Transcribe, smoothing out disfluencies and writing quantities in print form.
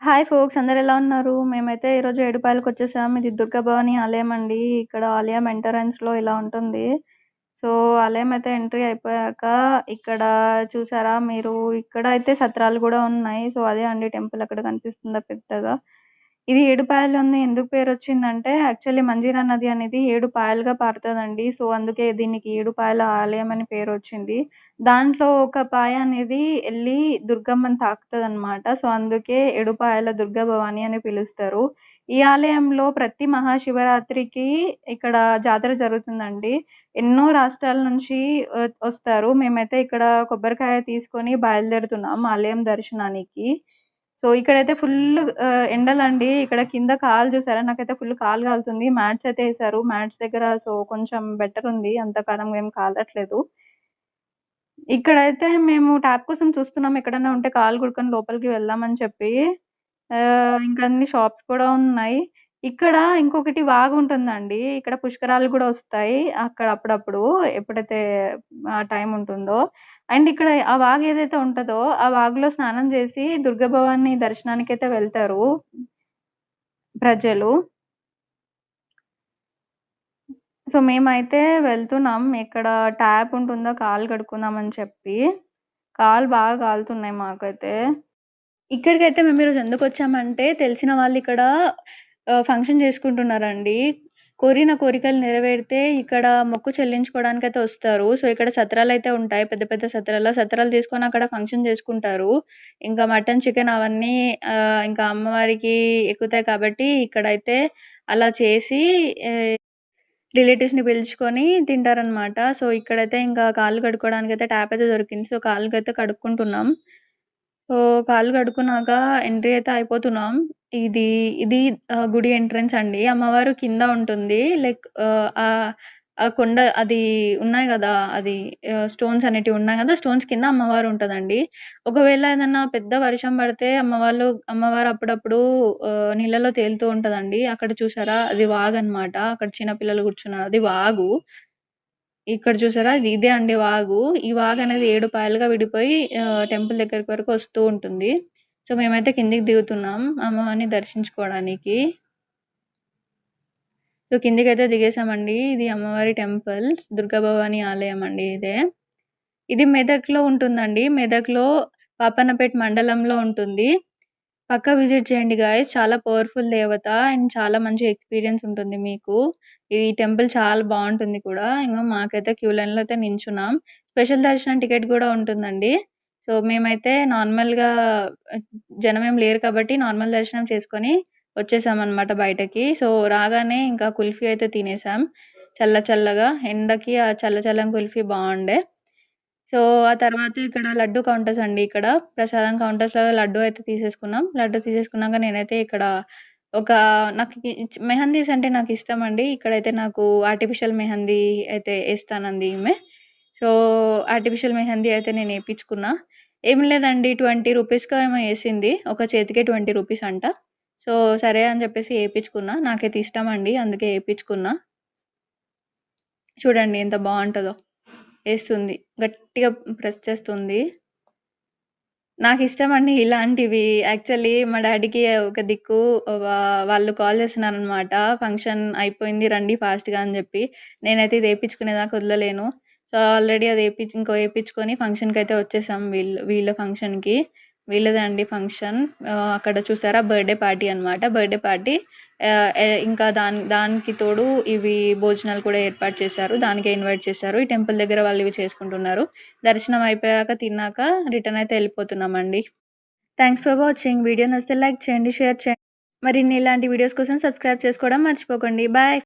Hi folks అందరూ ఎలా ఉన్నారు? మేమైతే ఈరోజు ఏడుపాయలకొచ్చేసాం. ఇది దుర్గా భవాని ఆలయం అండి. ఇక్కడ ఆలయం ఎంట్రన్స్‌లో ఇలా ఉంటుంది. సో, ఆలయం అయితే ఎంట్రీ అయిపోయాక ఇక్కడ చూసారా మీరు ఇక్కడ అయితే సత్రాలు గూడా ఉన్నాయి. సో, అదే అండి టెంపుల్ అక్కడ కనిపిస్తుందా పెద్దగా. ఇది ఏడుపాయలు అని ఎందుకు పేరొచ్చిందంటే యాక్చువల్లీ మంజీరా నది అనేది 7 పాయలుగా పారుతదండి. సో, అందుకే దీనికి ఏడుపాయల ఆలయం అని పేరొచ్చింది. దాంట్లో ఒక పాయ అనేది ఎళ్లి దుర్గమ్మని తాకుతదనమాట. సో, అందుకే ఏడుపాయల దుర్గా భవాని అని పిలుస్తారు. ఈ ఆలయంలో ప్రతి మహాశివరాత్రికి ఇక్కడ జాతర జరుగుతుందండి. ఎన్నో రాష్ట్రాల నుంచి వస్తారు. మేమైతే ఇక్కడ కొబ్బరికాయ తీసుకొని బయలుదేరుతున్నాం ఆలయం దర్శనానికి. సో, ఇక్కడైతే ఫుల్లు ఎండలండి. ఇక్కడ కింద కాలు చూసారా? నాకైతే ఫుల్ కాలు కాలుతుంది. మ్యాట్స్ అయితే ఏసారు. మ్యాట్స్ దగ్గర సో, కొంచెం బెటరుంది. అంత కారంగా ఏం కాలట్లేదు. ఇక్కడైతే మేము ట్యాప్ కోసం చూస్తున్నాం. ఎక్కడన్నా ఉంటే కాలు కడుక్కొని లోపలికి వెళ్దామని చెప్పి. ఇంకా అన్ని షాప్స్ కూడా ఉన్నాయి. ఇక్కడ ఇంకొకటి వాగుంటుందండి. ఇక్కడ పుష్కరాలు గూడా వస్తాయి. అక్కడ అప్పుడప్పుడు ఎప్పుడైతే టైం ఉంటుందో. అండ్ ఇక్కడ ఆ వాగు ఏదైతే ఉంటదో, ఆ వాగులో స్నానం చేసి దుర్గా భవాని దర్శనానికైతే వెళ్తారు ప్రజలు. సో, మేమైతే వెళ్తున్నాం. ఇక్కడ ట్యాప్ ఉంటుందో కాళ్ళు కడుక్కుందామని చెప్పి. కాళ్ళు బాగా కాలుతున్నాయి మాకైతే. ఇక్కడికైతే మేము ఈరోజు ఎందుకొచ్చామంటే తెలిసిన వాళ్ళిక్కడ ఫంక్షన్ చేసుకుంటున్నారండి. కోరిన కోరికలు నెరవేరితే ఇక్కడ మొక్కు చెల్లించుకోవడానికైతే వస్తారు. సో, ఇక్కడ సత్రాలైతే ఉంటాయి. పెద్ద పెద్ద సత్రాలు. సత్రాలు తీసుకొని అక్కడ ఫంక్షన్ చేసుకుంటారు. ఇంకా మటన్, చికెన్ అవన్నీ ఇంకా అమ్మవారికి ఎక్కుతాయి కాబట్టి ఇక్కడైతే అలా చేసి రిలేటివ్స్‌ని పిలుచుకొని తింటారనమాట. సో, ఇక్కడైతే ఇంకా కాళ్ళు కడుక్కోవడానికైతే ట్యాప్ అయితే దొరికింది. సో, కాళ్ళకైతే కడుక్కుంటున్నాం. సో, కాళ్ళు కడుక్కున్నాక ఎంట్రీ అయితే అయిపోతున్నాం. ఇది ఇది గుడి ఎంట్రన్స్ అండి. అమ్మవారు కింద ఉంటుంది. లైక్ ఆ కొండ అది ఉన్నాయి గదా! అది స్టోన్స్ అనేటివి ఉన్నాయి గదా! స్టోన్స్ కింద అమ్మవారు ఉంటదండి. ఒకవేళ ఏదన్నా పెద్ద వర్షం పడితే అమ్మవారు అప్పుడప్పుడు నీళ్ళలో తేలుతూ ఉంటదండి. అక్కడ చూసారా? అది వాగనమాట. అక్కడ చిన్న పిల్లలు కూర్చున్నారు. అది వాగు. ఇక్కడ చూసారా? ఇదే అండి వాగు. ఈ వాగనేది 7 పాయలుగా విడిపోయి టెంపుల్ దగ్గరికి వరకు వస్తూ ఉంటుంది. సో, మేమైతే కిందకి దిగుతున్నాం అమ్మవారిని దర్శించుకోవడానికి. సో, కిందకైతే దిగేసామండి. ఇది అమ్మవారి టెంపుల్. దుర్గా భవాని ఆలయం అండి ఇదే. ఇది మెదక్‌లో ఉంటుందండి. మెదక్‌లో పాపన్నపేట మండలంలో ఉంటుంది. పక్కా విజిట్ చేయండి గాయ్స్. చాలా పవర్‌ఫుల్ దేవత అండ్ చాలా మంచి ఎక్స్‌పీరియన్స్ ఉంటుంది మీకు. ఈ టెంపుల్ చాలా బావుంటుంది కూడా. ఇంగో మాకైతే క్యూ లైన్‌లో అయితే నించున్నాం. స్పెషల్ దర్శనం టికెట్ గూడా ఉంటుందండి. సో, మేమైతే నార్మల్‌గా జనమేం లేరు కాబట్టి నార్మల్ దర్శనం చేసుకొని వచ్చేసామనమాట బయటకి. సో, రాగానే ఇంకా కుల్ఫీ అయితే తినేసాం. చల్ల చల్లగా ఎండకి ఆ చల్ల చల్లని కుల్ఫీ బావుండే. సో, ఆ తర్వాత ఇక్కడ లడ్డు కౌంటర్స్ అండి ఇక్కడ. ప్రసాదం కౌంటర్స్‌లో లడ్డు అయితే తీసేసుకున్నాం. లడ్డు తీసేసుకున్నాక నేనైతే ఇక్కడ ఒక నాకు మెహందీస్ అంటే నాకిష్టమండి. ఇక్కడైతే నాకు ఆర్టిఫిషియల్ మెహందీ అయితే ఏస్తానంది ఈమె. సో, ఆర్టిఫిషియల్ మెహందీ అయితే నేను ఏపిచ్చుకున్నా. ఏం లేదండి 20 రూపీస్‌కో ఏమో ఏసింది. ఒక చేతికే 20 రూపీస్ అంట. సో, సరే అని చెప్పేసి ఏపిచ్చుకున్నా. నాకైతే ఇష్టమండి. అందుకే ఏపిచ్చుకున్నా. చూడండి ఎంత బావుంటదో. ఏస్తుంది. గట్టిగా ప్రెస్ చేస్తుంది. నాకిష్టమండి ఇలాంటివి. యాక్చువల్లీ మా డ్యాడీకి ఒక దిక్కు వాళ్ళు కాల్ చేస్తున్నారనమాట. ఫంక్షన్ అయిపోయింది రండి ఫాస్ట్‌గా అని జెప్పి. నేనైతే ఇది ఏపిచ్చుకునేదాకా వదలలేను. సో, ఆల్రెడీ అది ఏపిచ్చుకొని ఫంక్షన్‌కైతే వచ్చేసాం వీళ్ళ ఫంక్షన్‌కి. వీళ్ళదే అండి ఫంక్షన్. అక్కడ చూసారా బర్త్‌డే పార్టీ అనమాట. బర్త్‌డే పార్టీ ఇంకా దానికి తోడు ఇవి భోజనాలు కూడా ఏర్పాటు చేశారు. దానికే ఇన్వైట్ చేశారు. ఈ టెంపుల్ దగ్గర వాళ్ళు ఇవి చేసుకుంటున్నారు. దర్శనం అయిపోయాక తిన్నాక రిటర్న్ అయితే ఎళ్ళిపోతున్నామండి. Thanks for watching. వీడియో నచ్చితే లైక్ చేయండి, షేర్ చేయండి. మరిన్ని ఇలాంటి వీడియోస్ కోసం సబ్స్క్రైబ్ చేసుకోవడం మర్చిపోకండి. బాయ్.